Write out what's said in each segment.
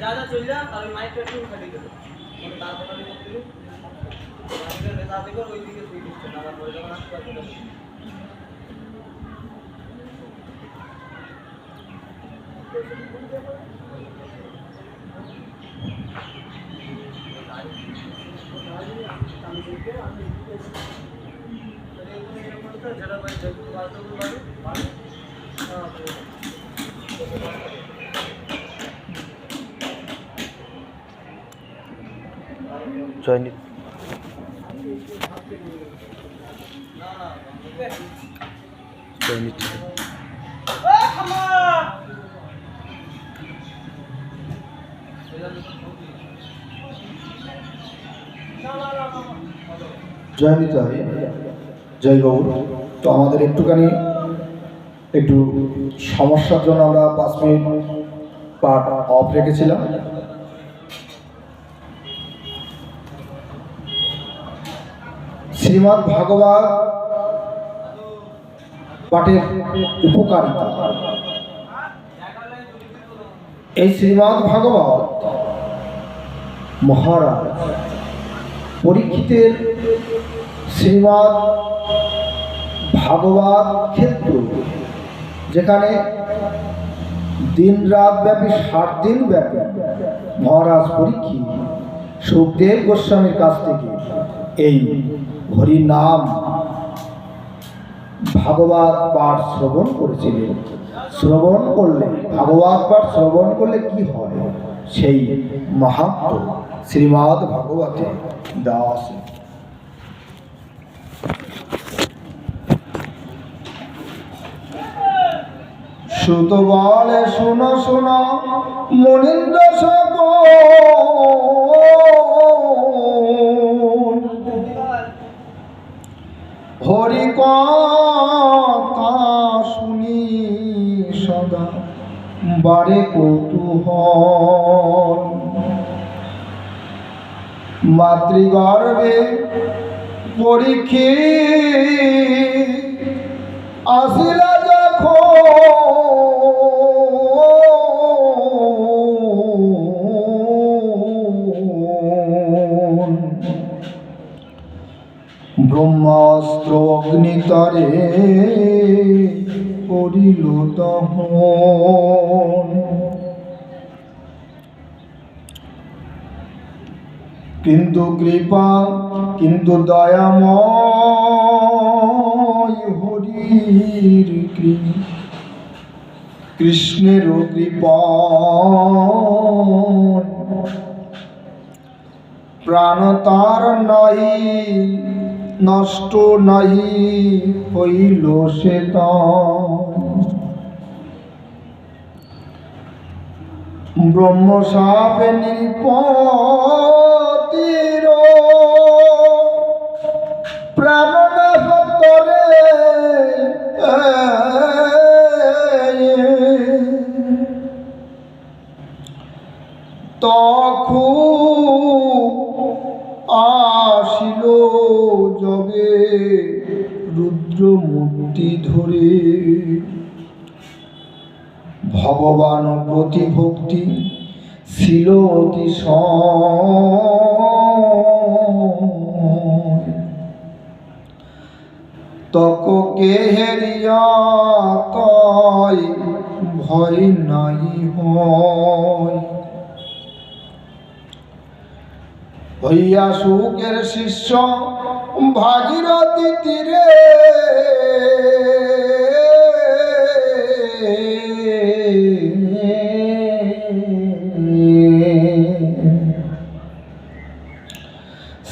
যা যা চল যা আর ওই মাইকটা একটু খালি দেবো তার কথা দিয়ে করতে মাইকের নেতা দেখো ওই দিকে তুই দিচ্ছে না পরে যখন আসতে পারবে যেটা ভাই জয়নিত জয়নিত জয়নিত জয় গৌর। তো আমাদের একটু সমস্যার জন্য আমরা 5 মিনিট পাঠ অফ রেখেছিলাম। শ্রীমদ্ ভাগবত পাঠের উপকারিতা। এই শ্রীমদ্ ভাগবত মহারাজ পরীক্ষিতের শ্রীমদ্ ভাগবত ক্ষেত্র, যেখানে দিন রাত ব্যাপী 60 দিন ব্যাপী মহারাজ পরীক্ষিত সুখদেব গোস্বামীর কাছ থেকে এই হরিনাম ভাগবত পাঠ শ্রবণ করেছিলেন। শ্রবণ করলে ভাগবত পাঠ শ্রবণ করলে কি হয় সেই মাহাত্ম্য শ্রীমদ্ ভাগবতে দেওয়া আছে। সুত বলে শোনো শোনো মনীন্দ্র সব হরি কথা শুনি সদা বারে কৌতূহল। মাতৃগর্ভে পরীক্ষিত আসিলা যখন ব্রহ্মাস্ত্র অগ্নিতরে করিল দহন। কিন্তু কৃপা কিন্তু দয়াময় হরির কৃষ্ণের কৃপা প্রাণ তার নাই নষ্ট নাই হইল সে ব্রহ্মসাপে নিপতির প্রাণনাথরে তখন আসিল যবে রুদ্রমূর্তি ধরে। ভগবান প্রতি ভক্তি ছিল অতিশয়, তককে হেরিয়া তয় ভয় নাই হয়। হইয়া সুখের শিষ্য ভাগীরথী তীরে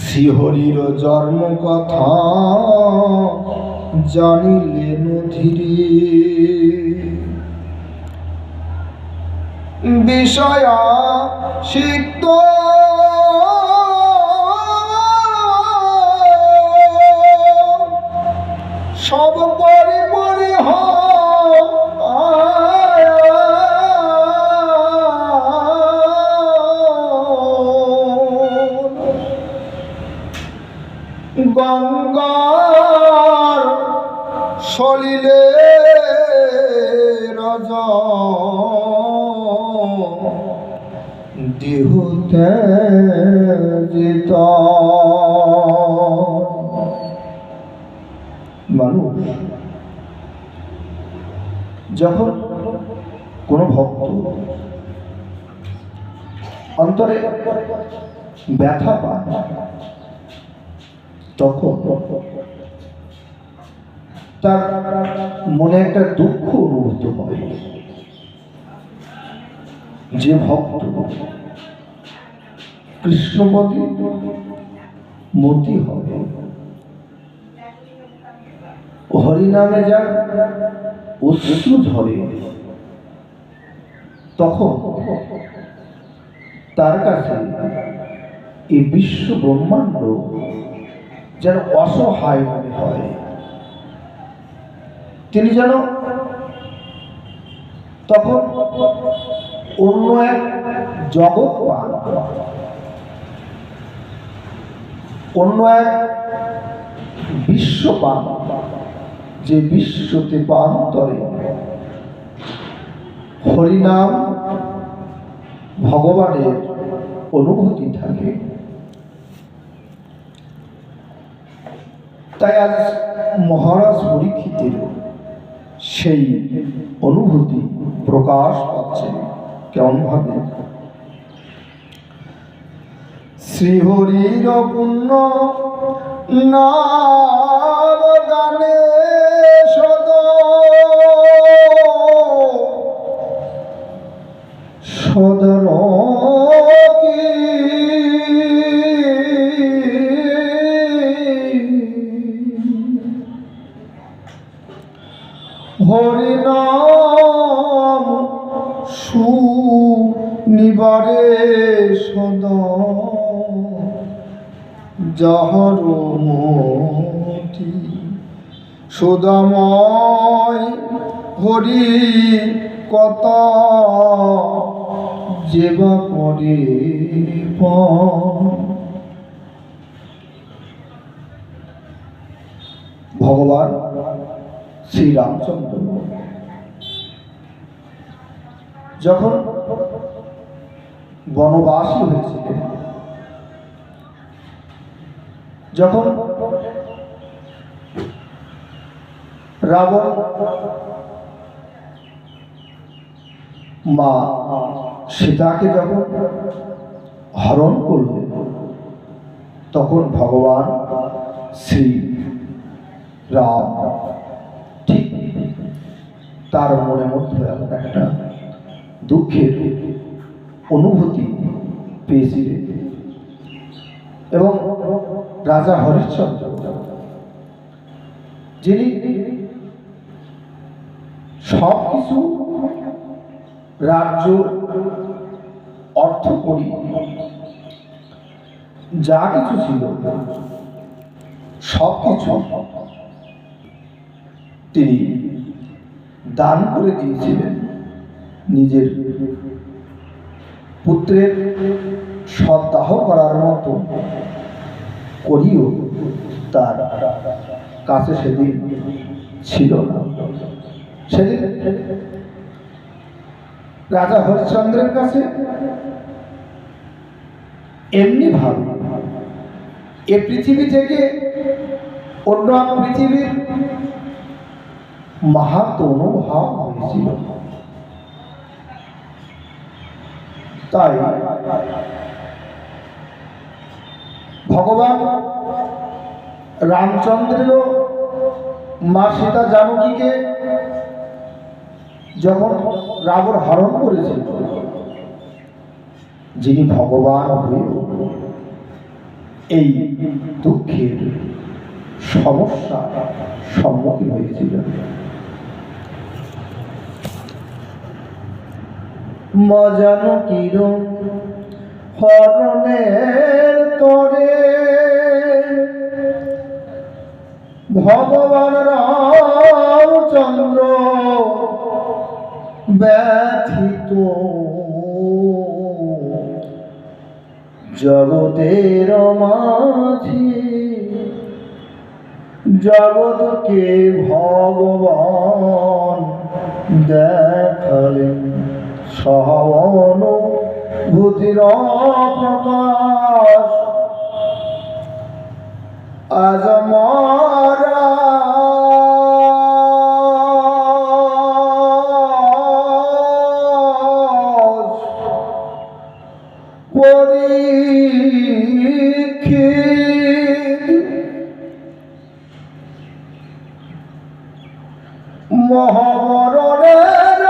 শ্রীহরির জন্ম কথা জানিলেন ধীরে। বিষয়া সিক্ত সব পরে পরে গঙ্গার সলিলে রাজা দেহ ত্যাজিত। মানুষ যখন কোনো ভক্ত অন্তরে ব্যথা পায় তখন তার মনে একটা দুঃখ অনুভূত হয়। যে ভক্ত কৃষ্ণপদী মতি হবে, হরিনামে যার অশ্রু ঝরে, তখন তার কাছে এই বিশ্ব ব্রহ্মাণ্ড যেন অসহায় মনে হয়। তিনি যেন তখন অন্য এক জগৎ পান, অন্য এক বিশ্ব পান, যে বিশ্বতে পান্তরে হরিনাম ভগবানের অনুভূতি থাকে। তাই আজ মহারাজ পরীক্ষিতের সেই অনুভূতি প্রকাশ পাচ্ছে কেমন ভাবে? শ্রীহরির পুণ্য নাম গানে সদন হরিনাম সুনিবারে সদা যাহার মতি সুদাময় হরি কথা যেবা করে ভগবান শ্রীরামচন্দ্র যখন বনবাসী হয়েছিলেন, যখন রাবণ মা সীতাকে যখন হরণ করলেন, তখন ভগবান শ্রী রাম ঠিক তার মনের মধ্যে এমন একটা দুঃখের অনুভূতি পেয়েছিলেন। এবং রাজা হরিশ্চন্দ্র, যিনি সব কিছু রাজ্য অর্থ করি যা কিছু ছিল সব কিছু তিনি দান করে দিয়েছিলেন নিজের পুত্রের সদ্দাহ করার মতো করিও তার কাছে সেদিন ছিল না। সেদিন রাজা হরিশ্চন্দ্রের কাছে এমনি ভাবে এ পৃথিবী থেকে অন্য পৃথিবীর মাহাত্ম্য অনুভব হয়েছিল। তাই ভগবান রামচন্দ্রেরও মা সীতা জানকীকে যখন রাবণ হরণ করেছিল, যিনি ভগবান হয়ে এই দুঃখের সমস্যা সম্মুখীন হয়েছিলেন। মা জানকীর হরণের তরে ভগবান রামচন্দ্র ব্যথিত, জগতের মাঝে জগৎকে ভগবান দেখালেন সহন বুদ্ধির প্রকাশ আজ মরা মহাবরণের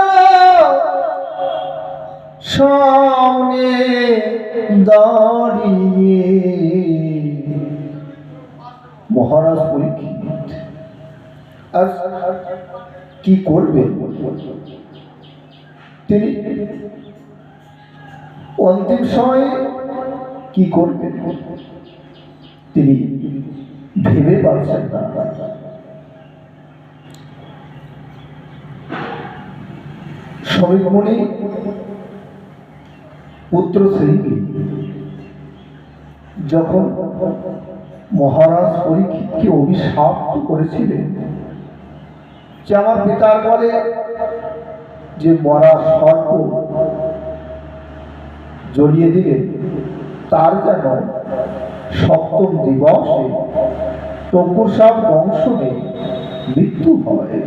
সামনে দাঁড়িয়ে মহারাজ পরীক্ষিত আজ কি করবে তিনি অন্তিম সময়ে কি করবেন তিনি ভেবে পারছেন না। শ্রমিকমণি পুত্র শ্রীঙ্গী যখন মহারাজ পরীক্ষিতকে অভিশাপ করেছিলেন যে আমার পিতার বলে যে মরা সর্প জড়িয়ে দিলে তার যেন সপ্তম দিবসে টঙ্কুর দংশনে মৃত্যু হয়।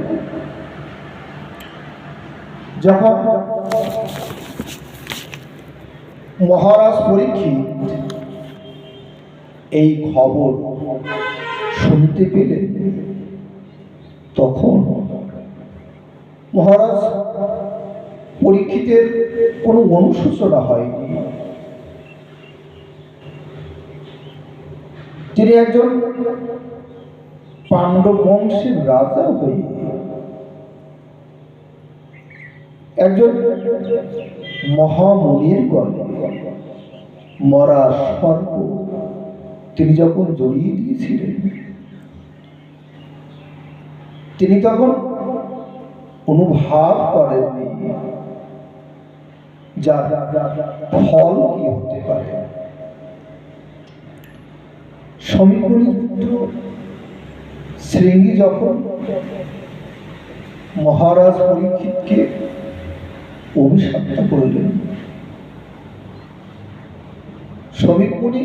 যখন মহারাজ পরীক্ষিত এই খবর শুনতে পেলেন তখন মহারাজ পরীক্ষিতের কোনো অনুশোচনা হয়নি। তিনি একজন পাণ্ডব বংশের রাজা হয়ে একজন মহামুনির গলে মরা সর্প তিনি যখন জড়িয়ে দিয়েছিলেন তিনি তখন অনুভব করেননি যার ফল কি হতে পারে। শ্রমিকমণির পুত্র শ্রীঙ্গী যখন মহারাজ পরীক্ষিতকে অভিশপ্ত করলেন, শ্রমিকমণি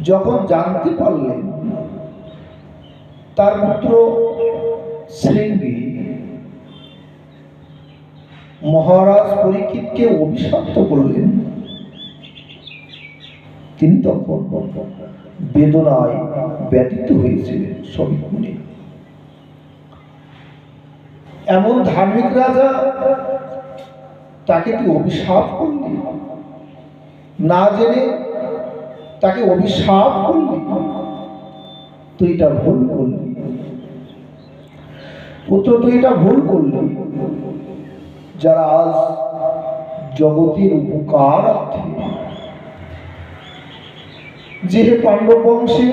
যখন জানতে পারলেন তার পুত্র শ্রীঙ্গী মহারাজ পরীক্ষিতকে অভিশপ্ত করলেন তিনি তখন বেদনায় ব্যতীত হয়েছিলেন। শ্রমিকমণি এমন ধার্মিক রাজা তাকে কি অভিশাপ করলি, না জেনে তাকে অভিশাপ করলি, তুই এটা ভুল করলি পুত্র, তুই এটা ভুল করলি। যারা আজ জগতের উপকারার্থে যে পাণ্ডব বংশে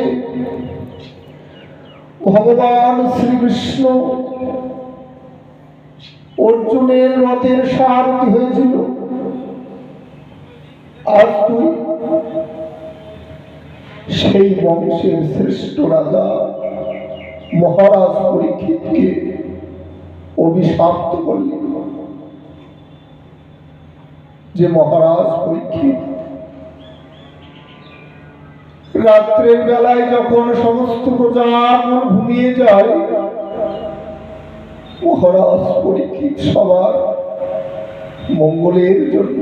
ভগবান শ্রীকৃষ্ণ অর্জুনের রথের সারথি হয়েছিল, আজ তুই সেই বংশের শ্রেষ্ঠ রাজা মহারাজ পরীক্ষিতকে অভিশাপ্ত করলি। যে মহারাজ পরীক্ষিত রাত্রের বেলায় যখন সমস্ত প্রজাগণ ঘুমিয়ে যায়, মহারাজ পরীক্ষিত সবার মঙ্গলের জন্য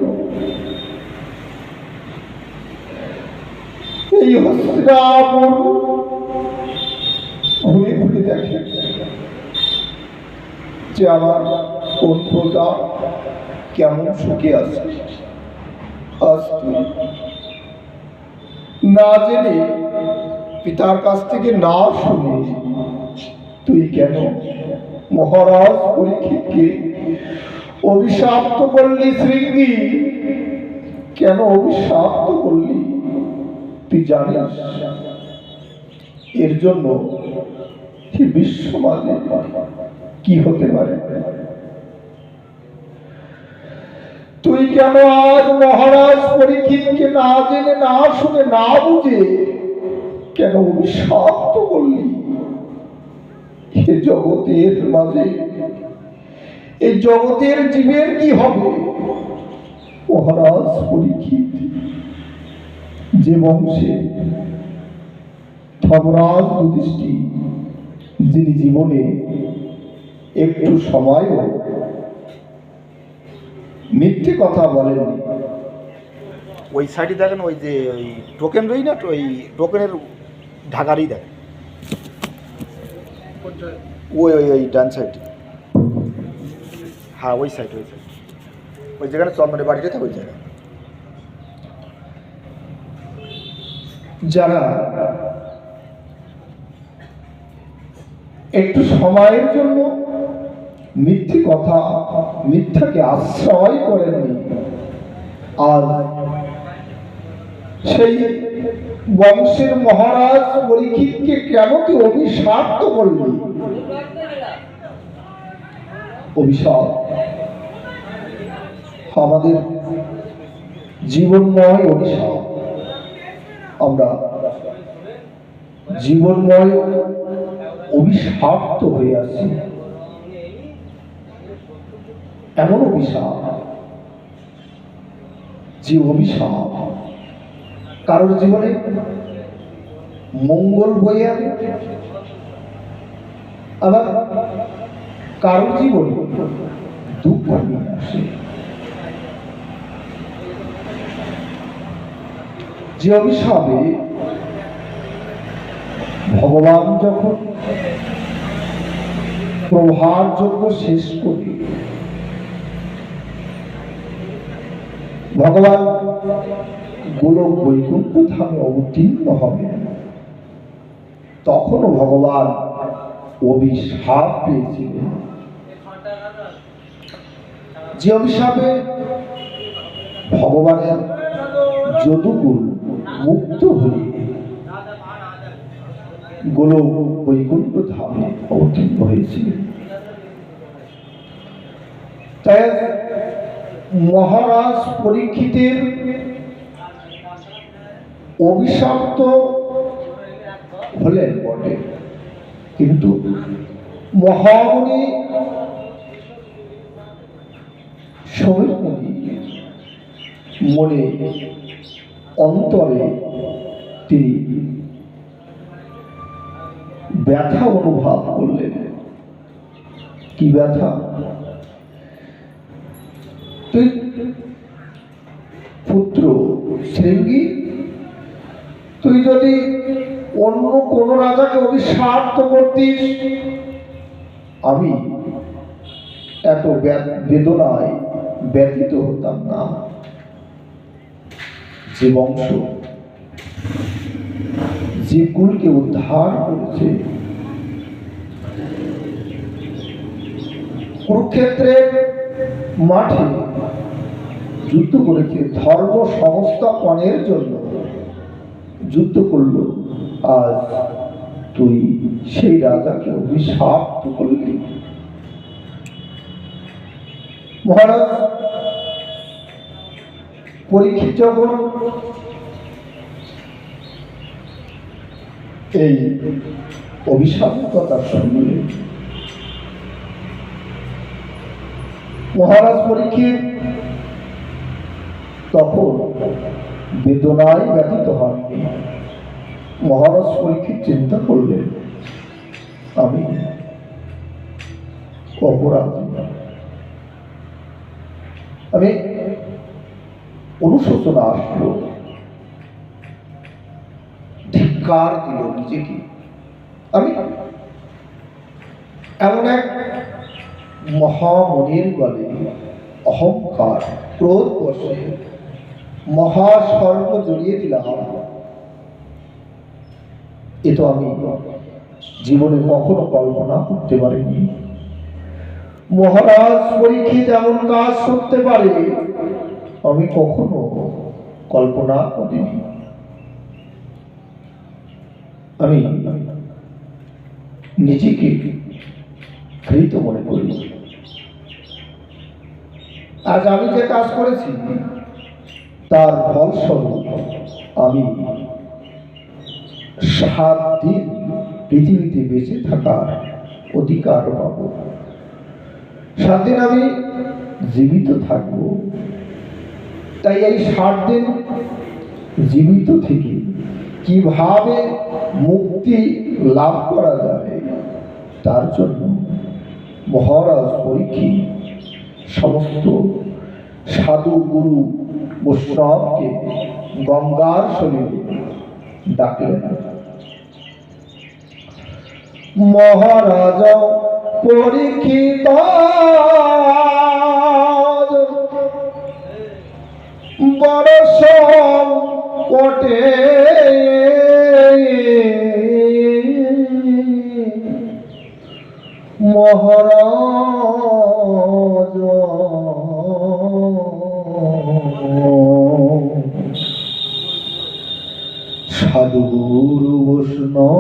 এই হস্তিনাপুর ঘুরে ঘুরে দেখে যে আমার কোন প্রজা কেমন সুখে আছে। আজ না জেনে পিতার কাছ থেকে না শুনে তুই কেন মহারাজ পরীক্ষিতকে অভিশাপ্ত করলি? শ্রীঙ্গী কেন অভিশাপ্ত করলি? তুই জানিস এর জন্য বিশ্ব সমাজে কি হতে পারে? তুই কেন আজ মহারাজ পরীক্ষিতকে না জেনে না শুনে না বুঝে কেন অভিশপ্ত করলি? এ জগতের মাঝে এই জগতের জীবের কি হবে? মহারাজ পরীক্ষিত যে বংশে ধর্মরাজ যুধিষ্ঠির, যিনি জীবনে একটু সময়ও মিথ্যে কথা বলেননি। ওই সাইডে দেখেন, ওই যে ওই টোকেন রই না, ওই টোকেনের ঢাকারই দেখেন, ওই ওই ওই ডান সাইডে, হ্যাঁ ওই সাইড, ওই যেখানে চন্দনের বাড়িটা থাকে ওই জায়গায়। যারা একটু সময়ের জন্য মিথ্যে কথা, মিথ্যাকে আশ্রয় করেননি, আর সেই বংশের মহারাজ পরীক্ষিতকে কেন কি অভিশাপ্ত করলি? অভিশাপ আমাদের জীবনময় অভিশাপ। আমরা জীবনময় অভিশাপ্ত হয়ে আছি। এমন অভিশাপ যে অভিশাপ কারোর জীবনে মঙ্গল বয়ে আনে, আবার কারোর জীবনে দুঃখ নিয়ে আসে। যে অভিশাপে ভগবান যখন প্রভার যজ্ঞ শেষ করে ভগবান গোলক বৈকুণ্ঠ ধামে অবতীর্ণ হবেন, তখনও ভগবান অভিশাপ পেয়েছিলেন। যে অভিশাপে ভগবানের যদুকুল মুক্ত হয়ে গোলক বৈকুণ্ঠ ধামে অবতীর্ণ হয়েছিলেন। তাই মহারাজ পরীক্ষিতের অভিশপ্ত হলেন বটে, কিন্তু মহামুনি সমীর মুনি মনে অন্তরে তিনি ব্যথা অনুভব করলেন। কি ব্যথা? তুই পুত্র শৃঙ্গী, তুই যদি অন্য কোন রাজাকে অভিশাপ্ত করতিস, আমি এত বেদনায় ব্যথিত হতাম না। যে বংশ যে কুলকে উদ্ধার করেছে, কুরুক্ষেত্রের মাঠে যুদ্ধ করেছে, ধর্ম সংস্থাপনের জন্য যুদ্ধ করল, আজ তুই সেই রাজাকে অভিশাপ্ত করলি। মহারাজ পরীক্ষিত যখন এই অভিশাপের কথা শুনলেন, মহারাজ পরীক্ষিত তখন বেদনায় ব্যথিত হননি। মহারাজ পরীক্ষিত চিন্তা করলেন, আমি অপরাধী, আমি অনুশোচনা আসলো, ধিক্কার দিল নিজেকে। আমি এমন এক মহামনির বলে অহংকার ক্রোধ বসে মহাসর্প জড়িয়ে দিলাম। এ তো আমি জীবনে কখনো কল্পনা করতে পারিনি। মহারাজ পরীক্ষিত এমন কাজ করতে পারে আমি কখনো কল্পনা করিনি। আমি নিজেকে কৃত মনে করি। আজ আমি যে কাজ করেছি তার ফলস্বরূপ আমি 7 দিন পৃথিবীতে বেঁচে থাকার অধিকার পাব। 7 দিন আমি জীবিত থাকব। তাই এই 60 দিন জীবিত থেকে কিভাবে মুক্তি লাভ করা যাবে তার জন্য মহারাজ পরীক্ষিত সমস্ত সাধু গুরু বৈষ্ণবকে গঙ্গার সলিলে ডাকলেন। মহারাজ পরীক্ষিত বড় সংকটে মহারাজ সাধু গুরু বৈষ্ণবের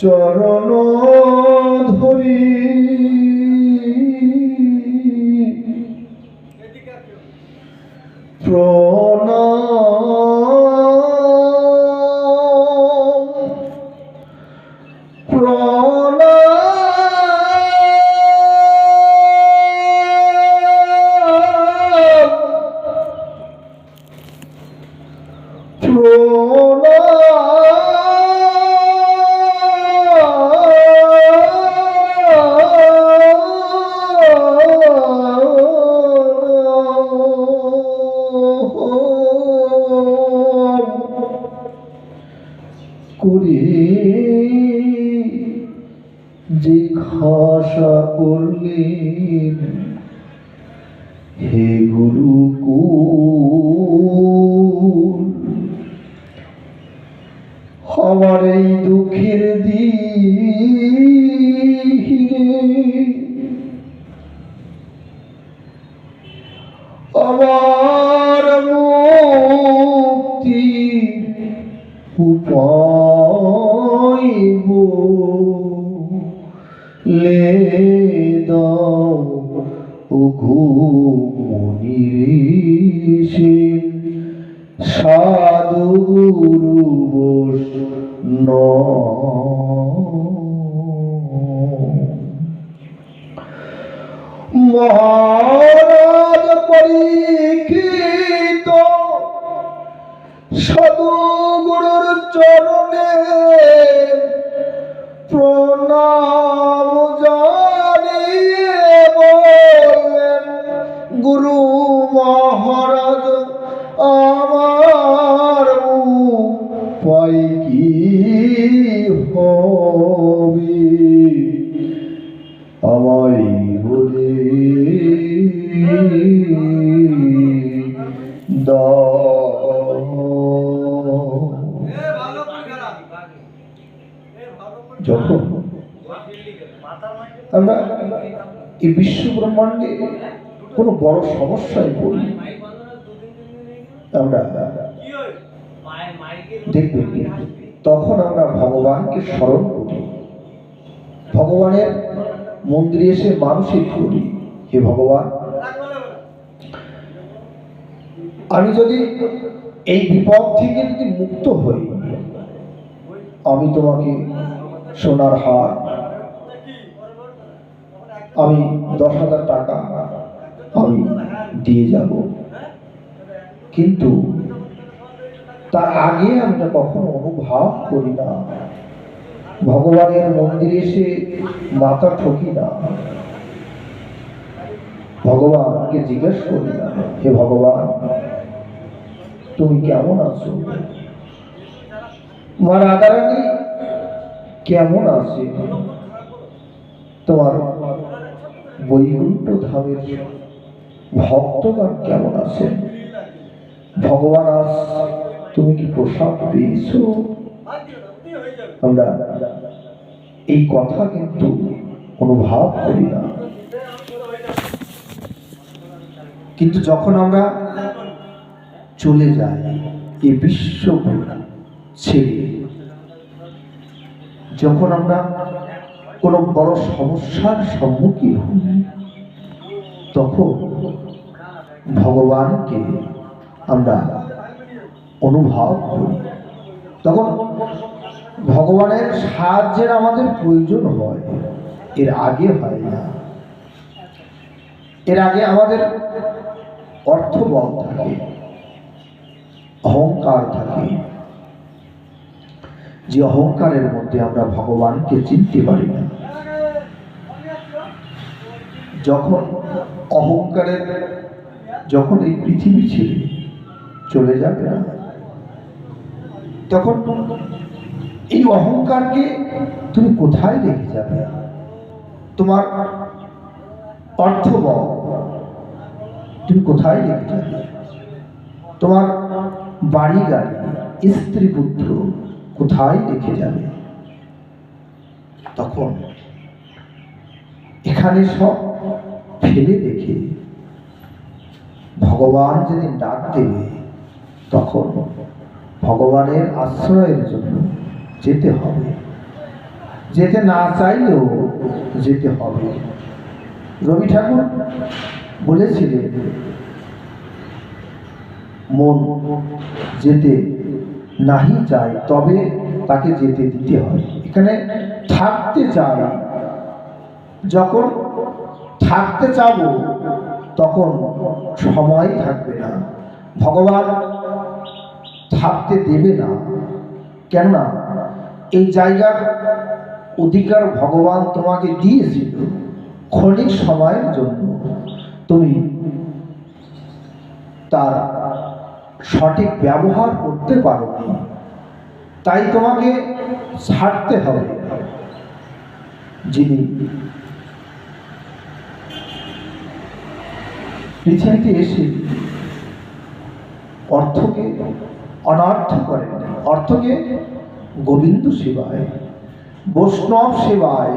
চরণ ধরি করে যে খাসা করলেন, হে গুরুকুল আমার এই দুঃখের দিনে আমার মুক্তি উপায় বলে দাও ও ঘুমনিরে সাধু গুরু মহারাজ পরীক্ষিত সাধু গুরুর চরণে প্রণাম জানিয়ে বললেন, গুরু মহারাজ আমার উপায় কি হবে আমায় বলে যখন আমরা এই বিশ্ব ব্রহ্মাণ্ডে কোনো বড় সমস্যায় পড়ি, আমরা দেখবেন তখন আমরা ভগবানকে স্মরণ করি, ভগবানের মন্দিরে এসে মানসিক করি, হে ভগবান আমি যদি এই বিপদ থেকে যদি মুক্ত হই, আমি তোমাকে সোনার হার, আমি 10,000 টাকা আমি দিয়ে যাব, কিন্তু তার আগে আমরা কখনো অনুভব করি না, ভগবানের মন্দিরে এসে মাথা ঠকি না, ভগবানকে জিজ্ঞেস করি না, হে ভগবান তুমি কেমন আছো, মা রাধারানী কেমন আছে, তোমার বৈকুণ্ঠ ধামের ভক্তগণ কেমন আছেন, ভগবান আজ তুমি কি প্রসাদ পেয়েছো? আমরা এই কথা কিন্তু অনুভব করি না, কিন্তু যখন আমরা চলে যাই এই বিশ্ব ছেড়ে, যখন আমরা কোনো বড় সমস্যার সম্মুখীন হই, তখন ভগবানকে আমরা অনুভব করি, তখন ভগবানের সাহায্যের আমাদের প্রয়োজন হয়। এর আগে হয় না। এর আগে আমাদের অর্থবল থাকে, অহংকার থাকে, যে অহংকারের মধ্যে আমরা ভগবানকে চিনতে পারি না। যখন অহংকারের যখন এই পৃথিবী ছেড়ে চলে যাবে না, তখন এই অহংকারকে তুমি কোথায় রেখে যাবে? তোমার অর্থবল তুমি কোথায় রেখে যাবে? তোমার বাড়ি গাড়ি, স্ত্রী পুত্র কোথায় রেখে যাবে? তখন এখানে সব ফেলে রেখে ভগবান যেদিন ডাক দেবে, তখন ভগবানের আশ্রয়ের জন্য যেতে হবে। যেতে না চাইলেও যেতে হবে। রবি ঠাকুর বলেছিলেন, মন যেতে নাহি চায় তবে তাকে যেতে দিতে হয়। এখানে থাকতে চাই, যখন থাকতে চাবো তখন সময় থাকবে না, ভগবান থাকতে দেবে না। কেননা এই জায়গার অধিকার ভগবান তোমাকে দিয়েছিল ক্ষণিক সময়ের জন্য, তুমি তার সঠিক ব্যবহার করতে পারো না, তাই তোমাকে ছাড়তে হবে। যিনি পৃথিবীতে এসে অর্থকে অনর্থ করেন, অর্থকে গোবিন্দ সেবায়, বৈষ্ণব সেবায়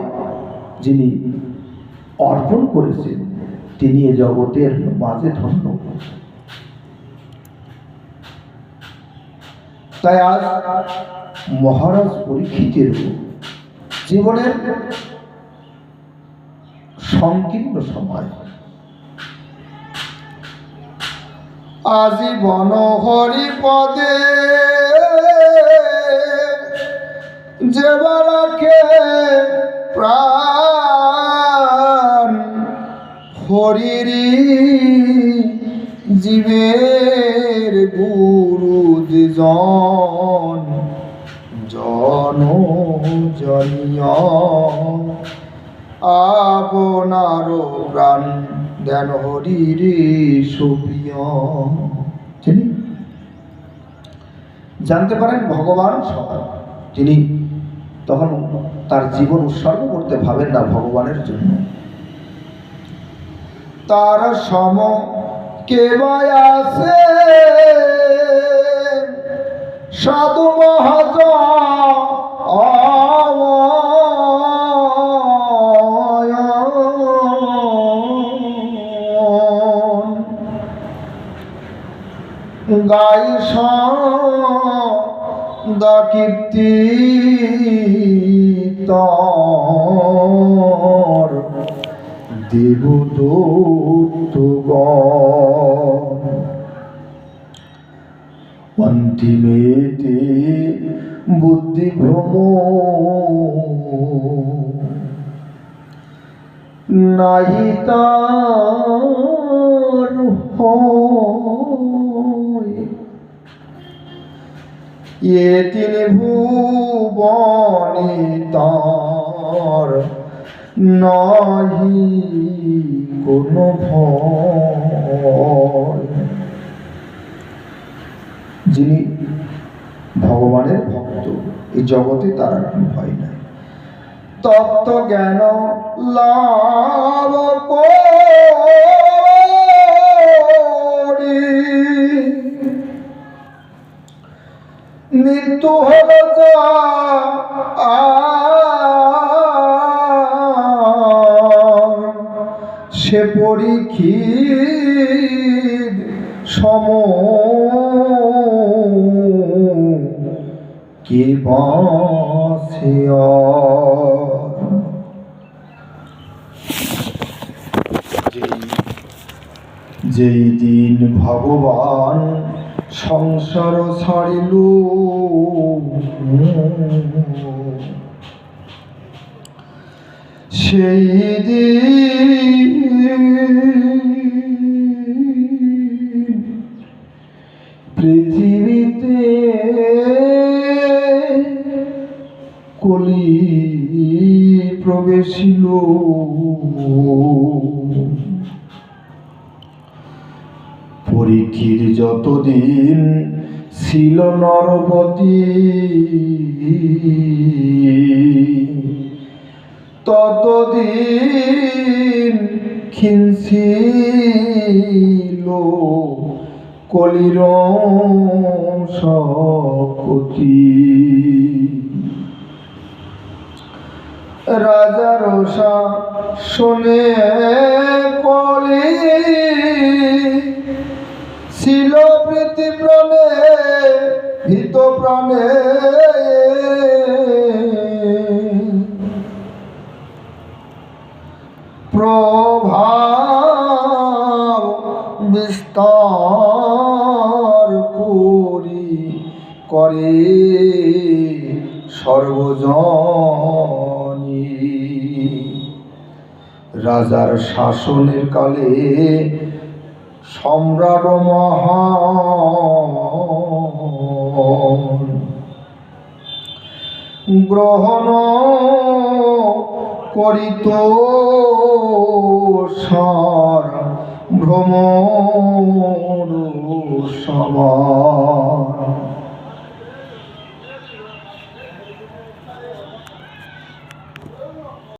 যিনি অর্পণ করেছেন, তিনি এ জগতের মাঝে ধন্য। তাই আজ মহারাজ পরীক্ষিতের জীবনের সংকীর্ণ সময়, আজীবন হরিপদে যেবারাকে প্রাণ, হরিরি জীবের গুরু জন জনীয় আপনার প্রাণ দেন হরিরি সুপ্রিয়। তিনি জানতে পারেন ভগবান সবার, তিনি তখন তার জীবন উৎসর্গ করতে ভাবেন না ভগবানের জন্য। তার সম কে আছে সাধু মহাজ গাই সদা কীর্তি তর দেবদূতগণ, অন্তিমেতে বুদ্ধিভ্রম নাহি তার হয়, এ তিনি ভুবনে তার নাহি কোনো ভয়। যিনি ভগবানের ভক্ত, এই জগতে তার আর কোনো ভয় নাই। তত্ত্ব জ্ঞান লাভ করি মৃত্যু হল সে পরীক্ষিত সম কে বাঁচে। যেই দিন ভগবান সংসার ছাড়িল, সেই দিন পৃথিবীতে কলি প্রবেশিল। পরীক্ষিত যতদিন ছিল নরপতি, ততদিন ক্ষীণ ছিল কলির শক্তি। রাজার শাসনে কলি ছিল প্রীতি প্রাণে ভীত প্রাণে। প্রভাব বিস্তার করে সর্বজনী। রাজার শাসনের কালে সম্রাট মহান গ্রহণ করিত সার ভ্রমর সমান।